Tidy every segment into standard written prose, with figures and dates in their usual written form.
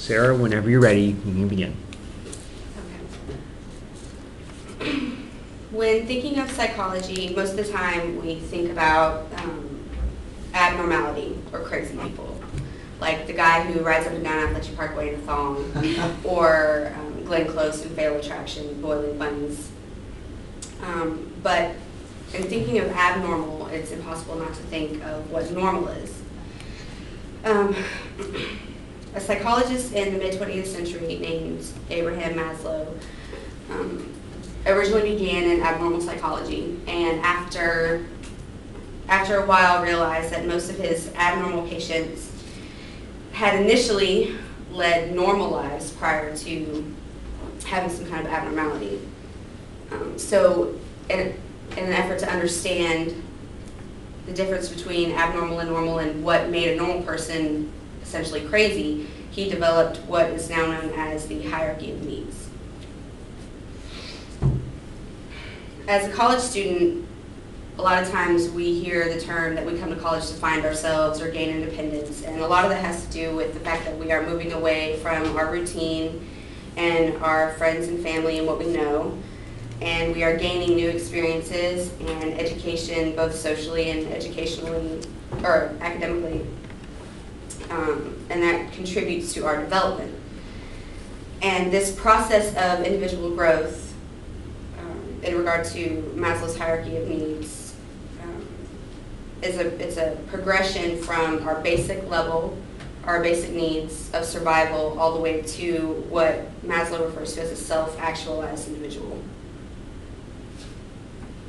Sarah, whenever you're ready, you can begin. Okay. When thinking of psychology, most of the time we think about abnormality or crazy people. Like the guy who rides up and down Appalachian Parkway in a thong, or Glenn Close in Fatal Attraction, boiling bunnies. But in thinking of abnormal, it's impossible not to think of what normal is. A psychologist in the mid-20th century named Abraham Maslow originally began in abnormal psychology, and after a while realized that most of his abnormal patients had initially led normal lives prior to having some kind of abnormality. So in an effort to understand the difference between abnormal and normal and what made a normal person essentially crazy, he developed what is now known as the hierarchy of needs. As a college student, a lot of times we hear the term that we come to college to find ourselves or gain independence, and a lot of that has to do with the fact that we are moving away from our routine and our friends and family and what we know, and we are gaining new experiences and education, both socially and educationally or academically, and that contributes to our development. And this process of individual growth in regard to Maslow's hierarchy of needs it's a progression from our basic level, our basic needs of survival, all the way to what Maslow refers to as a self-actualized individual.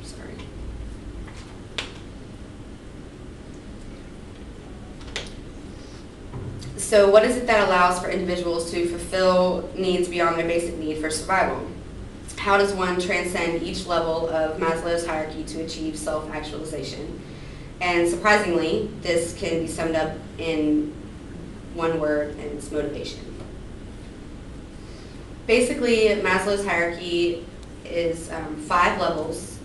Sorry. So what is it that allows for individuals to fulfill needs beyond their basic need for survival? How does one transcend each level of Maslow's hierarchy to achieve self-actualization? And surprisingly, this can be summed up in one word, and it's motivation. Basically, Maslow's hierarchy is 5 levels,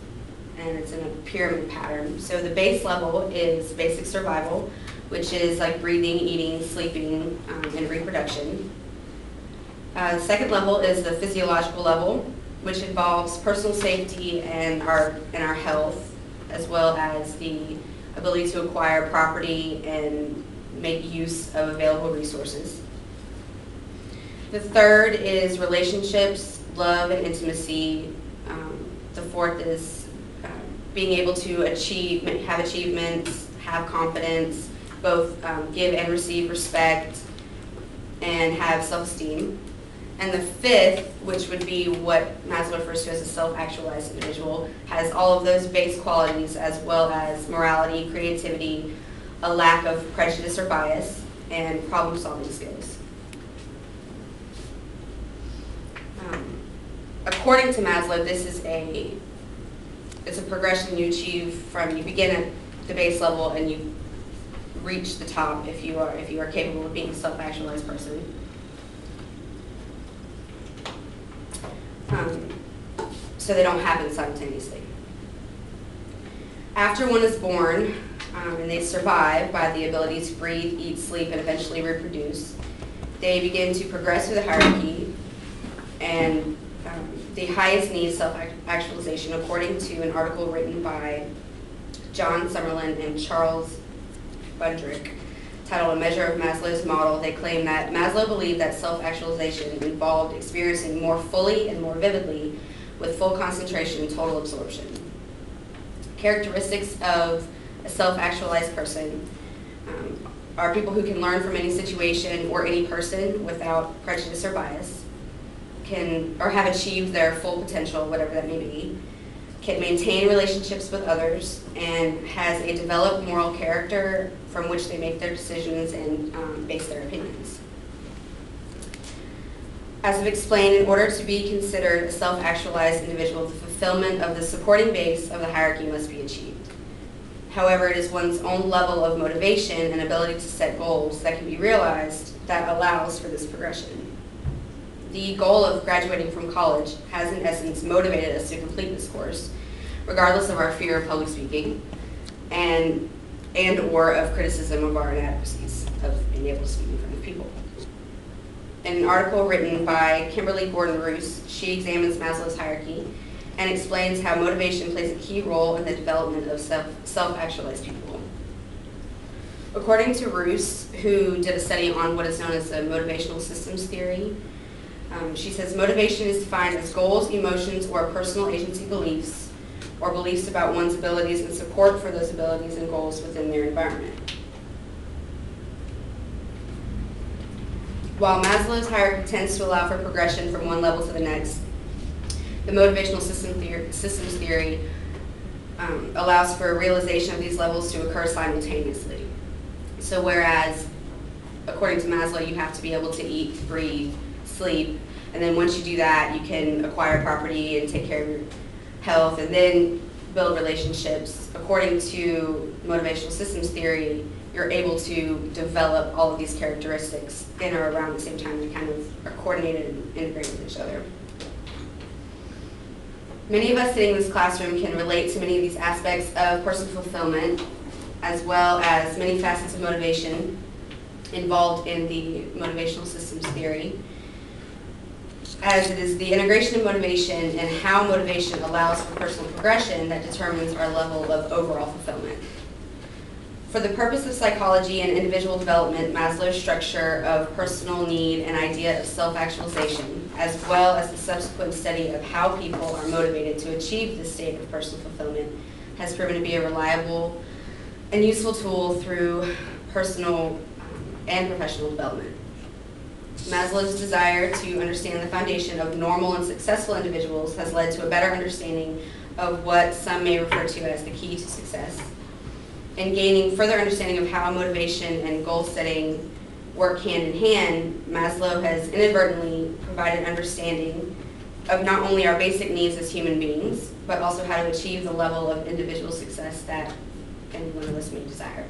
and it's in a pyramid pattern. So the base level is basic survival, which is like breathing, eating, sleeping, and reproduction. The second level is the physiological level, which involves personal safety and our health, as well as the ability to acquire property and make use of available resources. The third is relationships, love, and intimacy. The fourth is being able to have achievements, have confidence, both give and receive respect, and have self-esteem. And the fifth, which would be what Maslow refers to as a self-actualized individual, has all of those base qualities, as well as morality, creativity, a lack of prejudice or bias, and problem-solving skills. According to Maslow, it's a progression you achieve from, you begin at the base level and you reach the top if you are capable of being a self-actualized person. So they don't happen simultaneously. After one is born, and they survive by the ability to breathe, eat, sleep, and eventually reproduce, they begin to progress through the hierarchy, and the highest need is self-actualization, according to an article written by John Summerlin and Charles Bundrick, titled A Measure of Maslow's Model. They claim that Maslow believed that self-actualization involved experiencing more fully and more vividly with full concentration and total absorption. Characteristics of a self-actualized person are people who can learn from any situation or any person without prejudice or bias, or have achieved their full potential, whatever that may be, can maintain relationships with others, and has a developed moral character from which they make their decisions and base their opinions. As I've explained, in order to be considered a self-actualized individual, the fulfillment of the supporting base of the hierarchy must be achieved. However, it is one's own level of motivation and ability to set goals that can be realized that allows for this progression. The goal of graduating from college has, in essence, motivated us to complete this course, regardless of our fear of public speaking and or of criticism of our inadequacies of being able to speak in front of people. in an article written by Kimberly Gordon-Roos. She examines Maslow's hierarchy and explains how motivation plays a key role in the development of self-actualized people. According to Roos, who did a study on what is known as the motivational systems theory, she says motivation is defined as goals, emotions, or personal agency beliefs, or beliefs about one's abilities and support for those abilities and goals within their environment. While Maslow's hierarchy tends to allow for progression from one level to the next, the motivational systems theory allows for a realization of these levels to occur simultaneously. So whereas, according to Maslow, you have to be able to eat, breathe, sleep, and then once you do that, you can acquire property and take care of your health and then build relationships. According to motivational systems theory, you're able to develop all of these characteristics in or around the same time. They kind of are coordinated and integrated with each other. Many of us sitting in this classroom can relate to many of these aspects of personal fulfillment, as well as many facets of motivation involved in the motivational systems theory, as it is the integration of motivation and how motivation allows for personal progression that determines our level of overall fulfillment. For the purpose of psychology and individual development, Maslow's structure of personal need and idea of self-actualization, as well as the subsequent study of how people are motivated to achieve this state of personal fulfillment, has proven to be a reliable and useful tool through personal and professional development. Maslow's desire to understand the foundation of normal and successful individuals has led to a better understanding of what some may refer to as the key to success. In gaining further understanding of how motivation and goal setting work hand in hand, Maslow has inadvertently provided understanding of not only our basic needs as human beings, but also how to achieve the level of individual success that any one of us may desire.